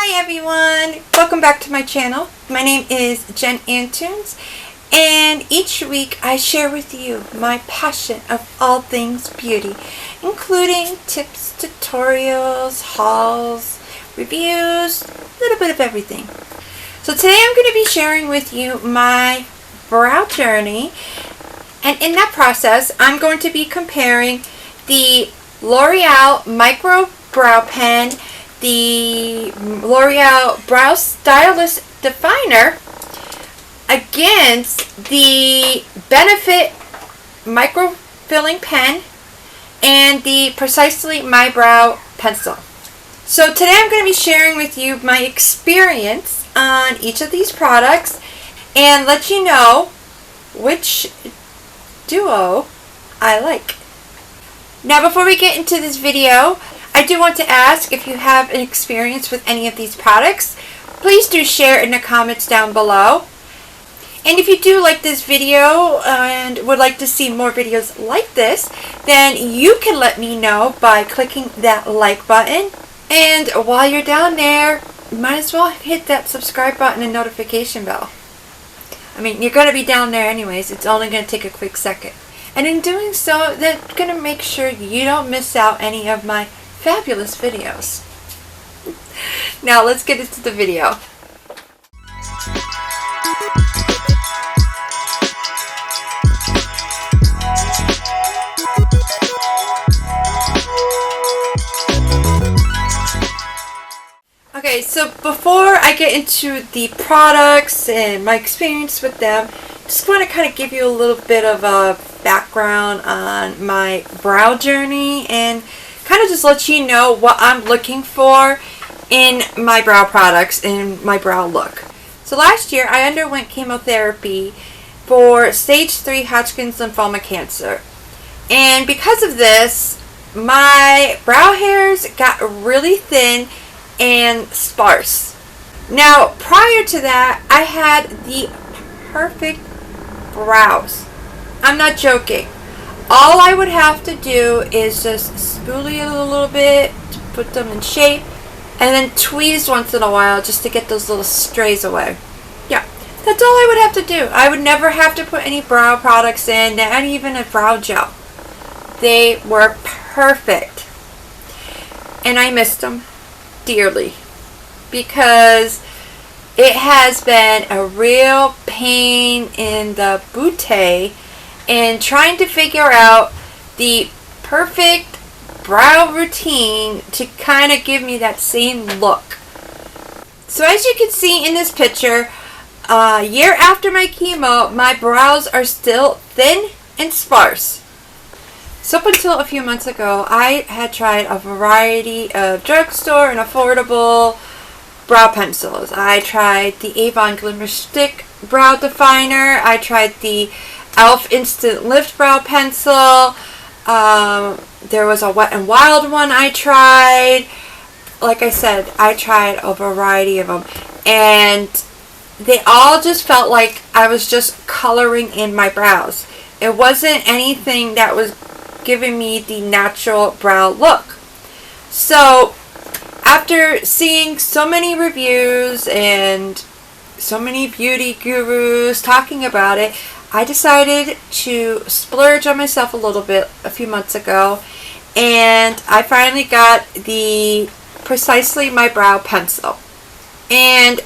Hi everyone! Welcome back to my channel. My name is Antunes, and each week I share with you my passion of all things beauty, including tips, tutorials, hauls, reviews, a little bit of everything. So today I'm going to be sharing with you my brow journey, and in that process I'm going to be comparing the L'Oreal Micro Brow Pen, the L'Oreal Brow Stylist Definer against the Benefit Micro Filling Pen and the Precisely My Brow Pencil. So today I'm going to be sharing with you my experience on each of these products and let you know which duo I like. Now before we get into this video, I do want to ask if you have an experience with any of these products. Please do share in the comments down below. And if you do like this video and would like to see more videos like this, then you can let me know by clicking that like button. And while you're down there, you might as well hit that subscribe button and notification bell. I mean, you're going to be down there anyways. It's only going to take a quick second. And in doing so, that's going to make sure you don't miss out any of my fabulous videos. Now let's get into the video. Okay, so before I get into the products and my experience with them, just want to kind of give you a little bit of a background on my brow journey and kind of just let you know what I'm looking for in my brow products and my brow look. So last year I underwent chemotherapy for stage 3 Hodgkin's lymphoma cancer, and because of this my brow hairs got really thin and sparse. Now prior to that I had the perfect brows. I'm not joking. All I would have to do is just spoolie it a little bit to put them in shape, and then tweeze once in a while just to get those little strays away. Yeah, that's all I would have to do. I would never have to put any brow products in, not even a brow gel. They were perfect. And I missed them dearly because it has been a real pain in the booty and trying to figure out the perfect brow routine to kind of give me that same look. So as you can see in this picture, a year after my chemo, my brows are still thin and sparse. So up until a few months ago, I had tried a variety of drugstore and affordable brow pencils. I tried the Avon Glimmer Stick Brow Definer. I tried the e.l.f. Instant Lift Brow Pencil. There was a Wet n Wild one I tried. Like I said, I tried a variety of them, and they all just felt like I was just coloring in my brows. It wasn't anything that was giving me the natural brow look. So after seeing so many reviews and so many beauty gurus talking about it, I decided to splurge on myself a little bit a few months ago, and I finally got the Precisely My Brow Pencil. And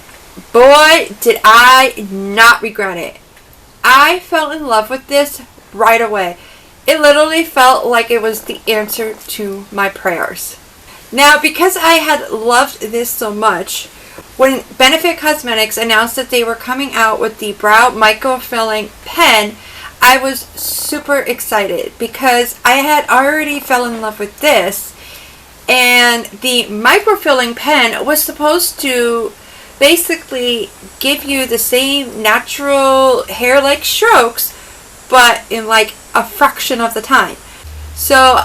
boy, did I not regret it. I fell in love with this right away. It literally felt like it was the answer to my prayers. Now, because I had loved this so much, when Benefit Cosmetics announced that they were coming out with the Brow Micro-Filling Pen, I was super excited because I had already fell in love with this, and the Micro-Filling Pen was supposed to basically give you the same natural hair-like strokes, but in like a fraction of the time. So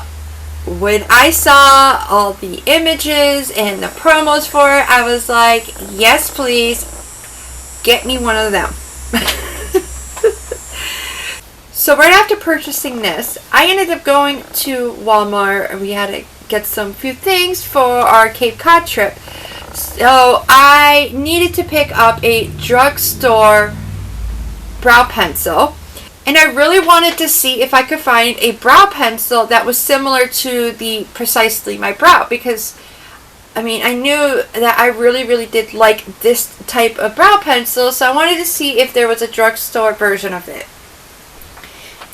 when I saw all the images and the promos for it, I was like, yes please, get me one of them. So right after purchasing this, I ended up going to Walmart and we had to get some few things for our Cape Cod trip. So I needed to pick up a drugstore brow pencil, and I really wanted to see if I could find a brow pencil that was similar to the Precisely My Brow, because I mean, I knew that I really did like this type of brow pencil, so I wanted to see if there was a drugstore version of it.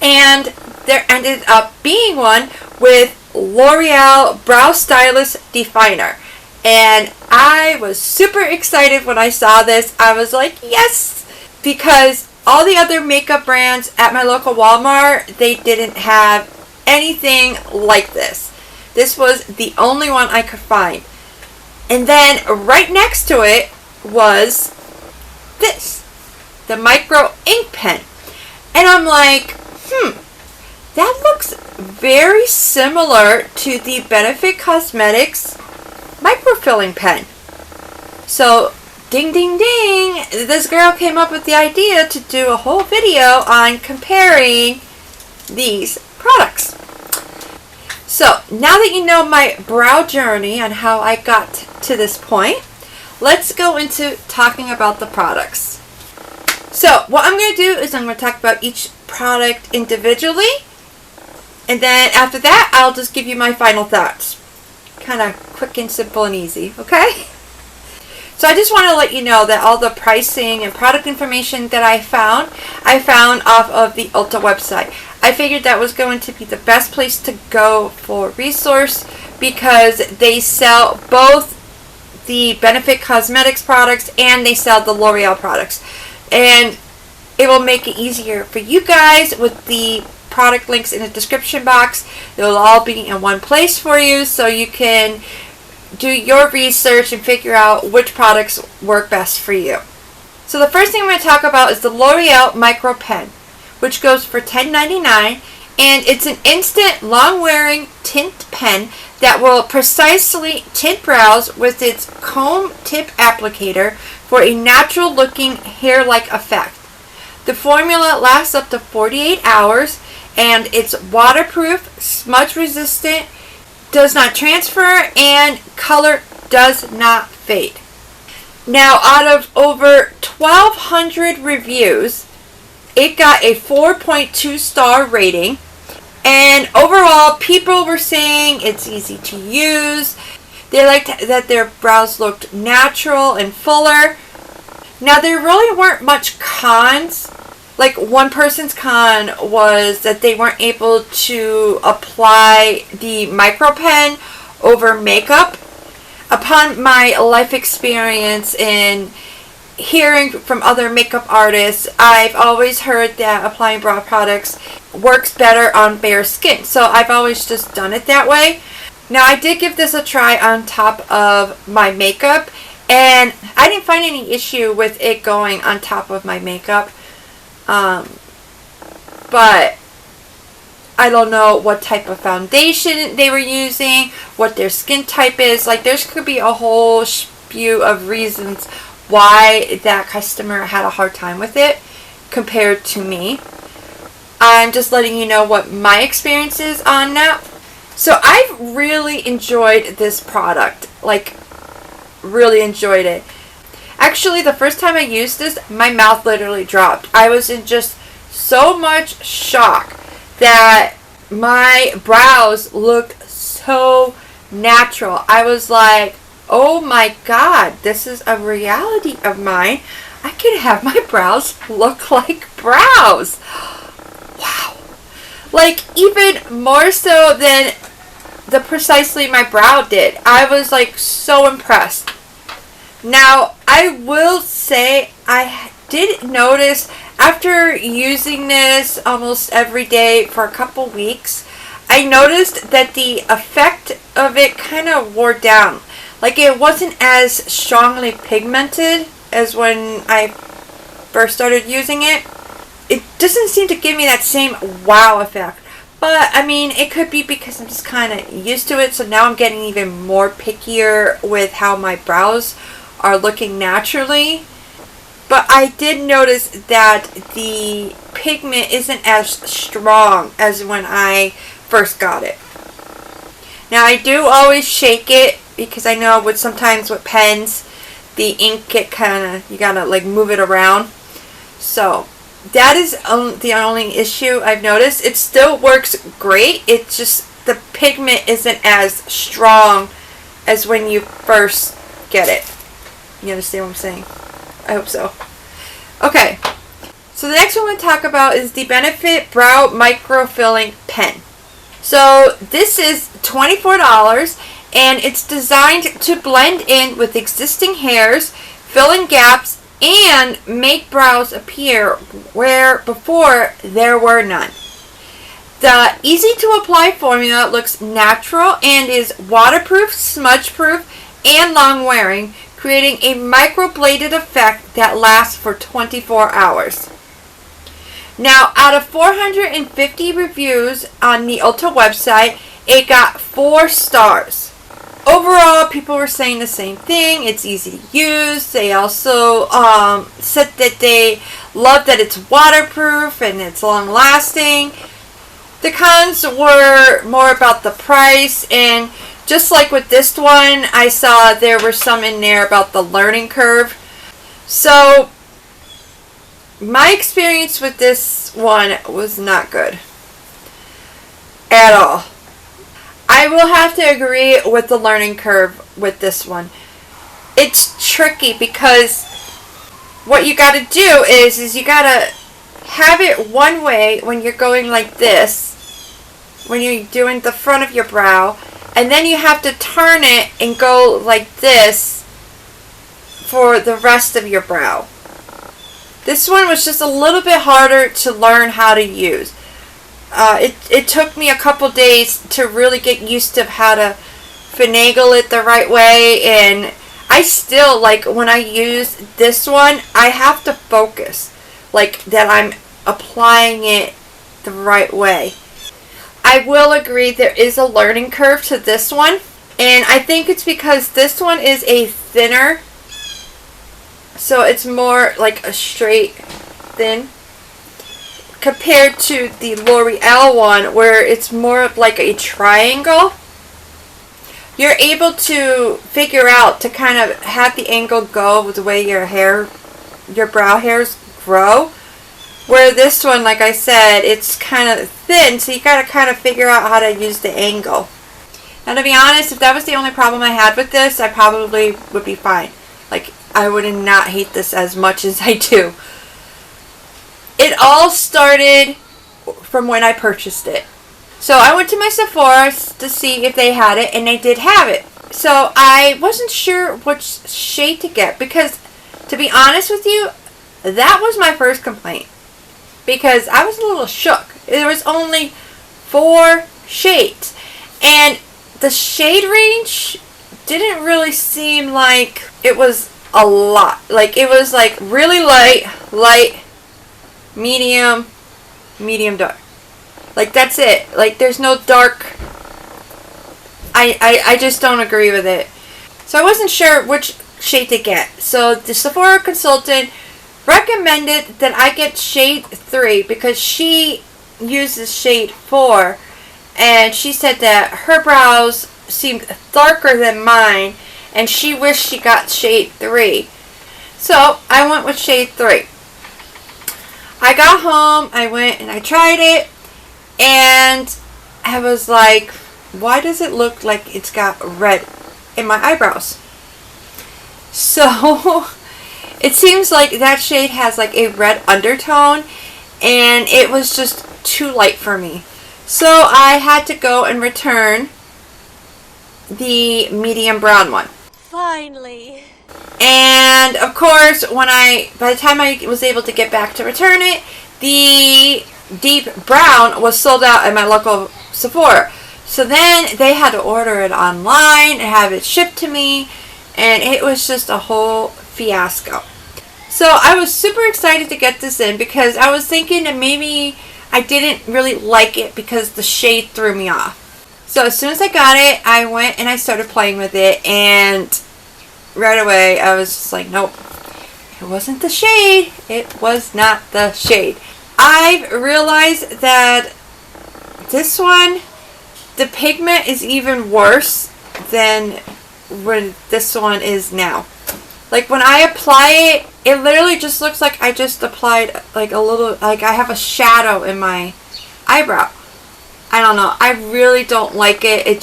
And there ended up being one with L'Oreal Brow Stylist Definer. And I was super excited when I saw this. I was like, yes! Because all the other makeup brands at my local Walmart, they didn't have anything like this. This was the only one I could find. And then right next to it was this, the micro ink pen. And I'm like, that looks very similar to the Benefit Cosmetics microfilling pen. So, ding ding ding, this girl came up with the idea to do a whole video on comparing these products. So, now that you know my brow journey and how I got to this point, let's go into talking about the products. So, what I'm going to do is I'm going to talk about each product individually, and then after that, I'll just give you my final thoughts. Kind of quick and simple and easy, okay? So I just want to let you know that all the pricing and product information that I found off of the Ulta website. I figured that was going to be the best place to go for resource, because they sell both the Benefit Cosmetics products and they sell the L'Oreal products. And it will make it easier for you guys with the product links in the description box. They'll all be in one place for you, so you can do your research and figure out which products work best for you. So the first thing I'm going to talk about is the L'Oreal Micro Pen, which goes for $10.99, and it's an instant long-wearing tint pen that will precisely tint brows with its comb tip applicator for a natural-looking hair-like effect. The formula lasts up to 48 hours, and it's waterproof, smudge-resistant, does not transfer, and color does not fade. Now, out of over 1,200 reviews, it got a 4.2 star rating, and overall people were saying it's easy to use. They liked that their brows looked natural and fuller. Now, there really weren't much cons. Like, one person's con was that they weren't able to apply the micro pen over makeup. Upon my life experience in hearing from other makeup artists, I've always heard that applying brow products works better on bare skin. So I've always just done it that way. Now, I did give this a try on top of my makeup, and I didn't find any issue with it going on top of my makeup. But I don't know what type of foundation they were using, what their skin type is. Like, there could be a whole spew of reasons why that customer had a hard time with it compared to me. I'm just letting you know what my experience is on that. So I've really enjoyed this product. Like, really enjoyed it. Actually, the first time I used this, my mouth literally dropped. I was in just so much shock that my brows looked so natural. I was like, oh my god, this is a reality of mine. I can have my brows look like brows. Wow. Like, even more so than the Precisely My Brow did. I was like so impressed. Now, I will say I did notice after using this almost every day for a couple weeks, I noticed that the effect of it kind of wore down. Like, it wasn't as strongly pigmented as when I first started using it. It doesn't seem to give me that same wow effect. But, I mean, it could be because I'm just kind of used to it, so now I'm getting even more pickier with how my brows are looking naturally. But I did notice that the pigment isn't as strong as when I first got it. Now, I do always shake it because I know sometimes with pens, the ink get you gotta like move it around. So that is the only issue I've noticed. It still works great. It's just the pigment isn't as strong as when you first get it. You understand what I'm saying? I hope so. Okay. So the next one we're going to talk about is the Benefit Brow Microfilling Pen. So this is $24 and it's designed to blend in with existing hairs, fill in gaps, and make brows appear where before there were none. The easy to apply formula looks natural and is waterproof, smudge proof, and long wearing, creating a microbladed effect that lasts for 24 hours. Now, out of 450 reviews on the Ulta website, it got 4 stars. Overall, people were saying the same thing. It's easy to use. They also said that they love that it's waterproof and it's long lasting. The cons were more about the price, and just like with this one, I saw there were some in there about the learning curve. So my experience with this one was not good at all. I will have to agree with the learning curve with this one. It's tricky because what you got to do is you got to have it one way when you're going like this, when you're doing the front of your brow, and then you have to turn it and go like this for the rest of your brow. This one was just a little bit harder to learn how to use. It took me a couple days to really get used to how to finagle it the right way, and I still, like, when I use this one, I have to focus, like, that I'm applying it the right way. I will agree there is a learning curve to this one, and I think it's because this one is a thinner, so it's more like a straight thin, compared to the L'Oreal one where it's more of like a triangle. You're able to figure out to kind of have the angle go with the way your brow hairs grow. Where this one, like I said, it's kind of thin, so you got to kind of figure out how to use the angle. Now, to be honest, if that was the only problem I had with this, I probably would be fine. Like, I would not hate this as much as I do. It all started from when I purchased it. So I went to my Sephora to see if they had it, and they did have it. So I wasn't sure which shade to get because, to be honest with you, that was my first complaint. Because I was a little shook. There was only 4 shades. And the shade range didn't really seem like it was a lot. Like, it was like really light, medium, dark. Like, that's it. Like, there's no dark. I just don't agree with it. So I wasn't sure which shade to get. So the Sephora consultant recommended that I get shade 3 because she uses shade 4, and she said that her brows seemed darker than mine, and she wished she got shade 3. So I went with shade 3. I got home, I went and I tried it, and I was like, why does it look like it's got red in my eyebrows? So it seems like that shade has like a red undertone, and it was just too light for me. So I had to go and return the medium brown one. Finally. And of course, by the time I was able to get back to return it, the deep brown was sold out at my local Sephora. So then they had to order it online and have it shipped to me, and it was just a whole fiasco. So I was super excited to get this in because I was thinking that maybe I didn't really like it because the shade threw me off. So as soon as I got it, I went and I started playing with it, and right away I was just like, nope, it wasn't the shade. It was not the shade. I've realized that this one, the pigment is even worse than when this one is now. Like when I apply it, it literally just looks like I just applied like a little, like I have a shadow in my eyebrow. I don't know. I really don't like it. It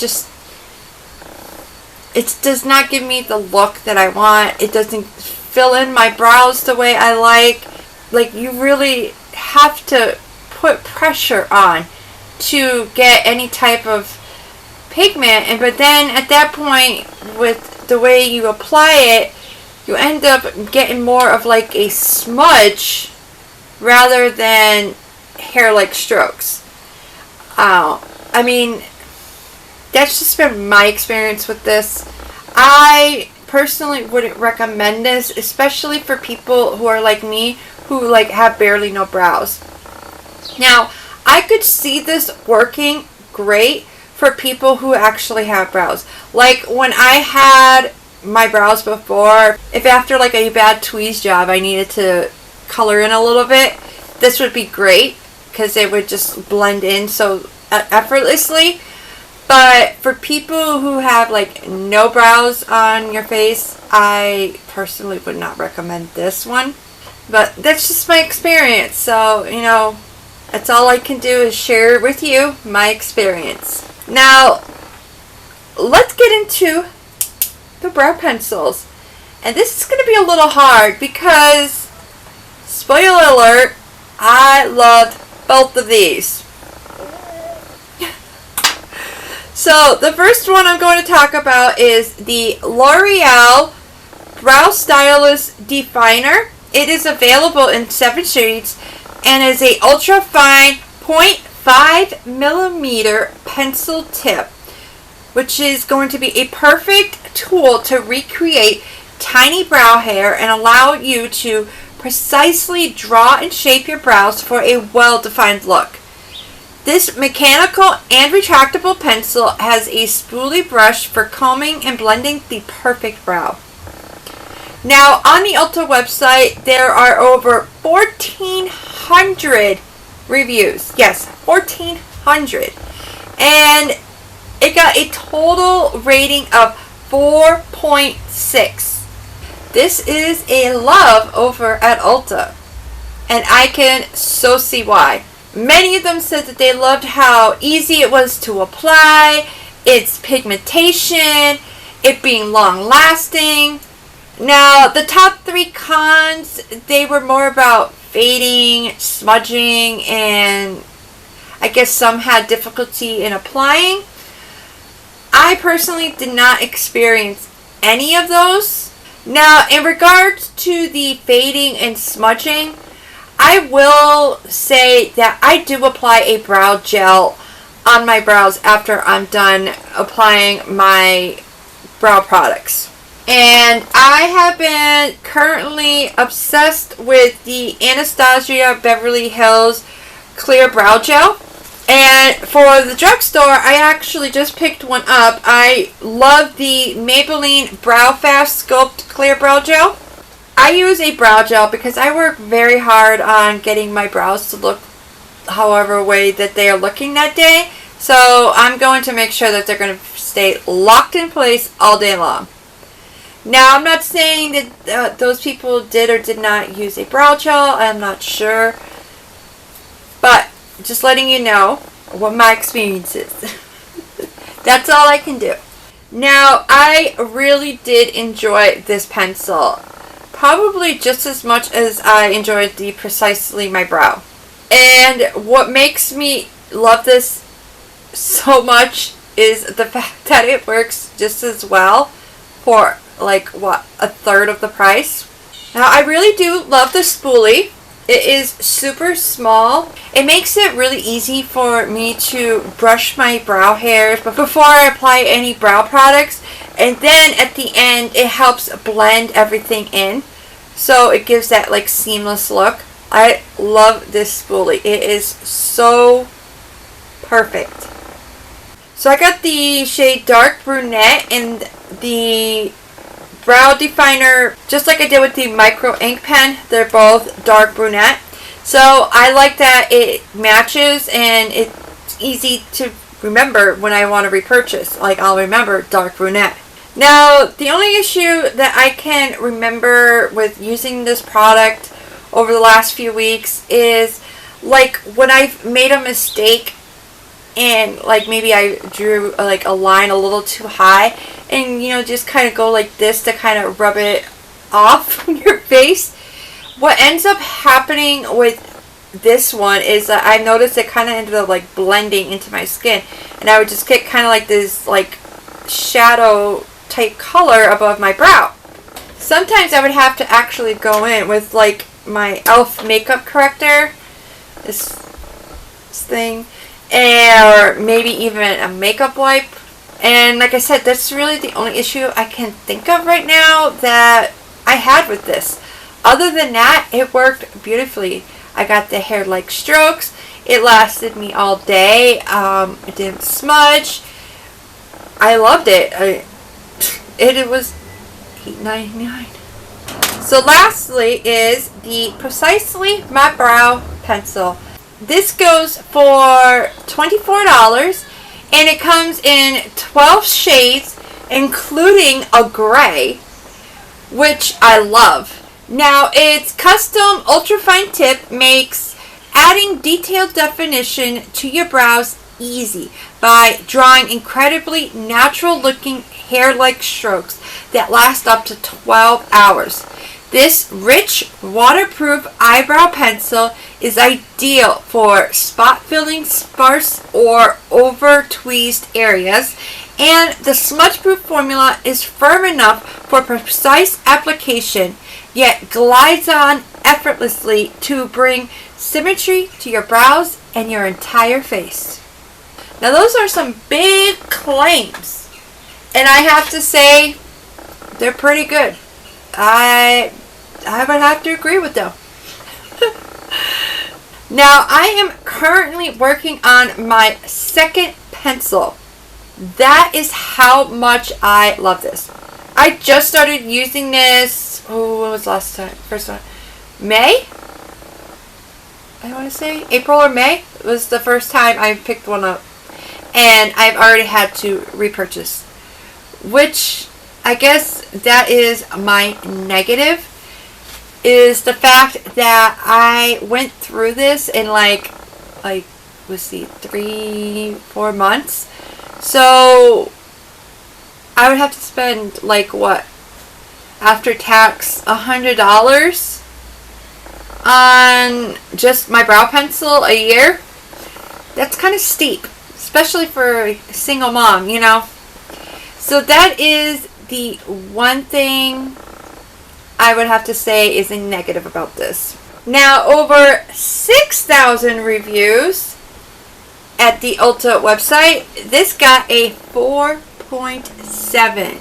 does not give me the look that I want. It doesn't fill in my brows the way I like. Like you really have to put pressure on to get any type of pigment, but then at that point with the way you apply it, you end up getting more of like a smudge rather than hair-like strokes. I mean, that's just been my experience with this. I personally wouldn't recommend this, especially for people who are like me, who like have barely no brows. Now, I could see this working great for people who actually have brows. Like when I had my brows before, if after like a bad tweeze job I needed to color in a little bit, this would be great because it would just blend in so effortlessly. But for people who have like no brows on your face, I personally would not recommend this one. But that's just my experience, so you know, that's all I can do is share with you my experience. Now, let's get into the brow pencils. And this is going to be a little hard because, spoiler alert, I loved both of these. So, the first one I'm going to talk about is the L'Oreal Brow Stylist Definer. It is available in 7 shades and is a ultra fine 0.5 millimeter pencil tip, which is going to be a perfect tool to recreate tiny brow hair and allow you to precisely draw and shape your brows for a well-defined look. This mechanical and retractable pencil has a spoolie brush for combing and blending the perfect brow. Now, on the Ulta website, there are over 1,400 reviews. Yes, 1,400. And it got a total rating of 4.6. This is a love over at Ulta, and I can so see why. Many of them said that they loved how easy it was to apply, its pigmentation, it being long lasting. Now, the top 3 cons, they were more about fading, smudging, and I guess some had difficulty in applying. I personally did not experience any of those. Now, in regards to the fading and smudging, I will say that I do apply a brow gel on my brows after I'm done applying my brow products. And I have been currently obsessed with the Anastasia Beverly Hills Clear Brow Gel. And for the drugstore, I actually just picked one up. I love the Maybelline Brow Fast Sculpt Clear Brow Gel. I use a brow gel because I work very hard on getting my brows to look however way that they are looking that day. So I'm going to make sure that they're going to stay locked in place all day long. Now, I'm not saying that those people did or did not use a brow gel. I'm not sure. But just letting you know what my experience is. That's all I can do. Now, I really did enjoy this pencil. Probably just as much as I enjoyed the Precisely My Brow. And what makes me love this so much is the fact that it works just as well for like what, a third of the price. Now, I really do love the spoolie. It is super small. It makes it really easy for me to brush my brow hairs before I apply any brow products. And then at the end, it helps blend everything in. So it gives that like seamless look. I love this spoolie. It is so perfect. So I got the shade Dark Brunette and the brow definer, just like I did with the micro ink pen. They're both dark brunette. So I like that it matches and it's easy to remember when I want to repurchase. Like I'll remember dark brunette. Now, the only issue that I can remember with using this product over the last few weeks is like when I've made a mistake and like maybe I drew like a line a little too high, and just kind of go like this to kind of rub it off your face. What ends up happening with this one is that I noticed it kind of ended up like blending into my skin, and I would just get kind of like this like shadow type color above my brow. Sometimes I would have to actually go in with like my e.l.f. makeup corrector, this thing, or maybe even a makeup wipe. And like I said, that's really the only issue I can think of right now that I had with this. Other than that, it worked beautifully. I got the hair-like strokes. It lasted me all day. It didn't smudge. I loved it. It was $8.99. So lastly is the Precisely My Brow Pencil. This goes for $24, and it comes in 12 shades, including a gray, which I love. Now, its custom ultrafine tip makes adding detailed definition to your brows easy by drawing incredibly natural looking hair-like strokes that last up to 12 hours. This rich, waterproof eyebrow pencil is ideal for spot-filling sparse or over-tweezed areas, and the smudge-proof formula is firm enough for precise application, yet glides on effortlessly to bring symmetry to your brows and your entire face. Now those are some big claims, and I have to say they're pretty good. I would have to agree with them. Now I am currently working on my second pencil. That is how much I love this. I just started using this, what was last time? First one? May? I want to say April or May was the first time I picked one up. And I've already had to repurchase. Which, I guess that is my negative, is the fact that I went through this in let's see, 3-4 months. So I would have to spend what, after tax, $100 on just my brow pencil a year. That's kind of steep, especially for a single mom, So that is the one thing I would have to say is a negative about this. Now, over 6,000 reviews at the Ulta website. This got a 4.7,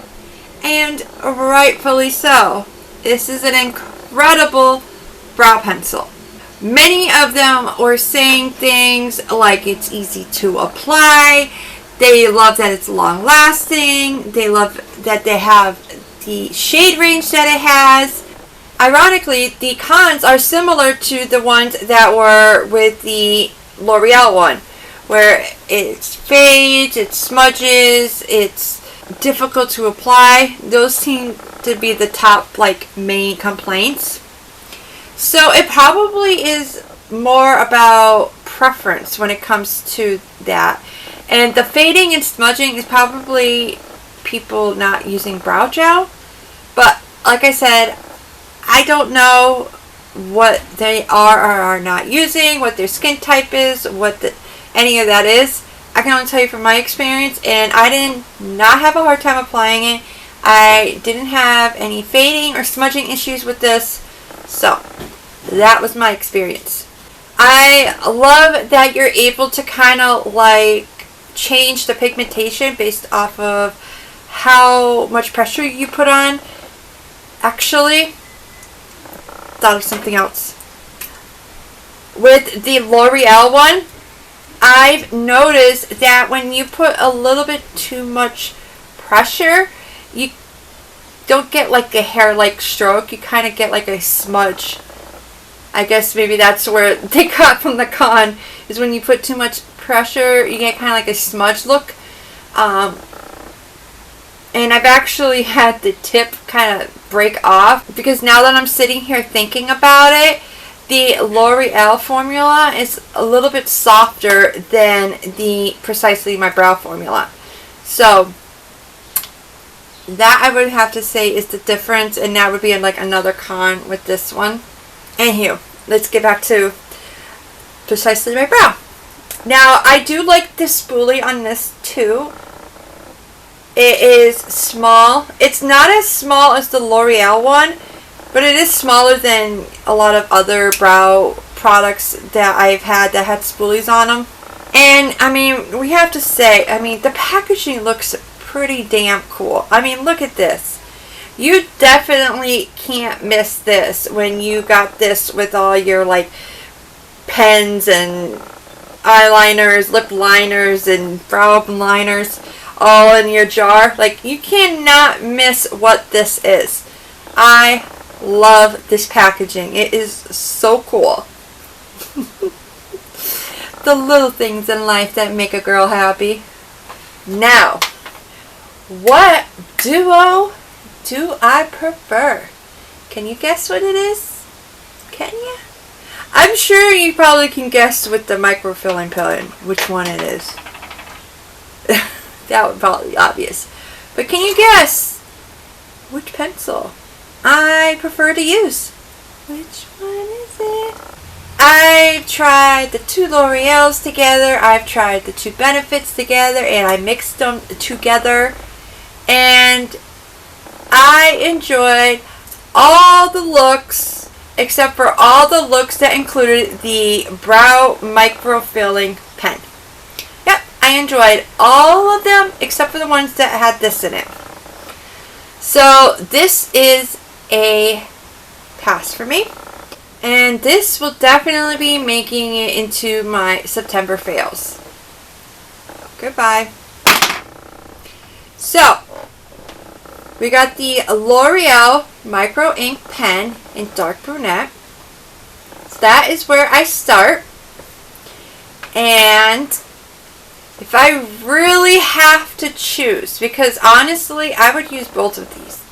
and rightfully so. This is an incredible brow pencil. Many of them were saying things like it's easy to apply. They love that it's long lasting. They love that they have the shade range that it has. Ironically, the cons are similar to the ones that were with the L'Oreal one, where it fades, it smudges, it's difficult to apply. Those seem to be the top main complaints. So it probably is more about preference when it comes to that. And the fading and smudging is probably people not using brow gel. But like I said, I don't know what they are or are not using, what their skin type is, any of that is. I can only tell you from my experience, and I did not have a hard time applying it. I didn't have any fading or smudging issues with this. So that was my experience. I love that you're able to kind of change the pigmentation based off of how much pressure you put on. Actually, thought of something else. With the L'Oreal one, I've noticed that when you put a little bit too much pressure, you don't get a hair-like stroke. You kind of get a smudge. I guess maybe that's where they got from the con, is when you put too much pressure, you get kind of a smudge look. And And I've actually had the tip kind of break off because now that I'm sitting here thinking about it, the L'Oreal formula is a little bit softer than the Precisely My Brow formula. So that I would have to say is the difference, and that would be like another con with this one. Anywho, let's get back to Precisely My Brow. Now, I do like the spoolie on this too. It is small. It's not as small as the L'Oreal one, but it is smaller than a lot of other brow products that I've had that had spoolies on them. And, I mean, we have to say, I mean, the packaging looks pretty damn cool. I mean, look at this. You definitely can't miss this when you got this with all your, like, pens and eyeliners, lip liners, and brow liners all in your jar. Like, you cannot miss what this is. I love this packaging. It is so cool. The little things in life that make a girl happy. Now, what duo do I prefer? Can you guess what it is? Can you? I'm sure you probably can guess with the microfilling pen which one it is. That would probably be obvious. But can you guess which pencil I prefer to use? Which one is it? I've tried the two L'Oreals together. I've tried the two Benefits together, and I mixed them together. And I enjoyed all the looks, except for all the looks that included the brow microfilling pen. Yep, I enjoyed all of them except for the ones that had this in it. So this is a pass for me. And this will definitely be making it into my September fails. Goodbye. So, we got the L'Oreal Micro Ink Pen in dark brunette. So that is where I start. And if I really have to choose, because honestly, I would use both of these.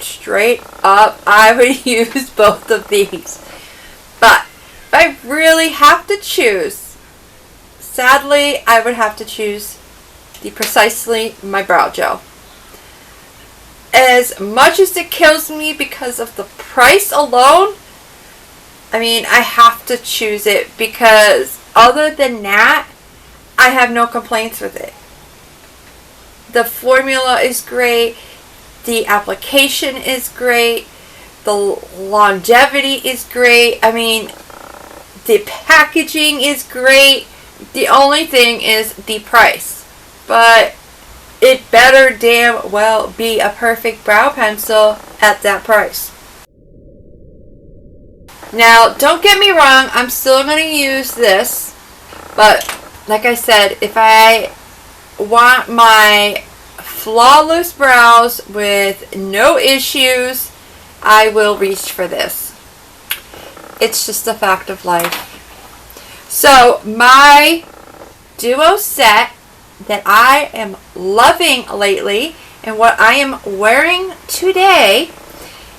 Straight up, I would use both of these. But if I really have to choose, sadly, I would have to choose the Precisely My Brow Gel. As much as it kills me because of the price alone, I mean, I have to choose it because other than that, I have no complaints with it. The formula is great. The application is great. The longevity is great. I mean, the packaging is great. The only thing is the price. But it better damn well be a perfect brow pencil at that price. Now, don't get me wrong, I'm still going to use this. But, like I said, if I want my flawless brows with no issues, I will reach for this. It's just a fact of life. So, my duo set that I am loving lately and what I am wearing today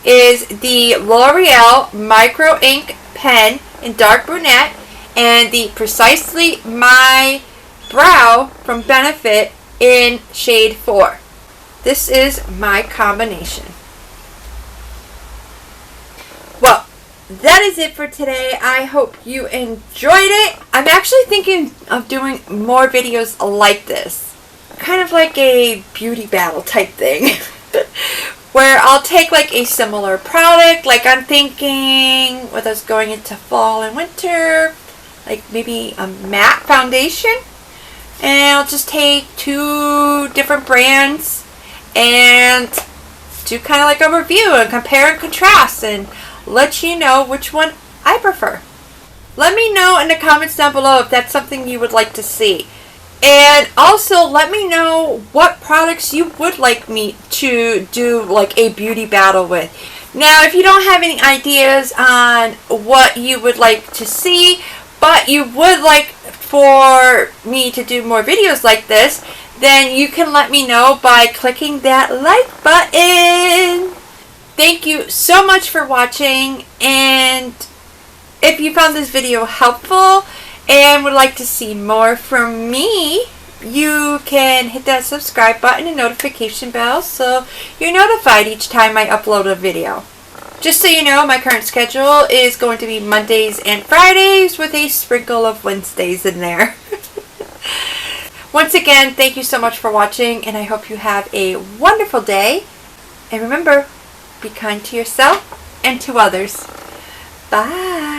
is the L'Oreal Micro Ink Pen in dark brunette and the Precisely My Brow from Benefit in shade 4. This is my combination. Well, that is it for today. I hope you enjoyed it. I'm actually thinking of doing more videos like this. Kind of like a beauty battle type thing. Where I'll take like a similar product. Like I'm thinking with us going into fall and winter. Like maybe a matte foundation. And I'll just take two different brands and do kind of like a review and compare and contrast and let you know which one I prefer. Let me know in the comments down below if that's something you would like to see. And also let me know what products you would like me to do like a beauty battle with. Now, if you don't have any ideas on what you would like to see, but you would like for me to do more videos like this, then you can let me know by clicking that like button. Thank you so much for watching, and if you found this video helpful and would like to see more from me, you can hit that subscribe button and notification bell so you're notified each time I upload a video. Just so you know, my current schedule is going to be Mondays and Fridays with a sprinkle of Wednesdays in there. Once again, thank you so much for watching, and I hope you have a wonderful day. And remember, be kind to yourself and to others. Bye.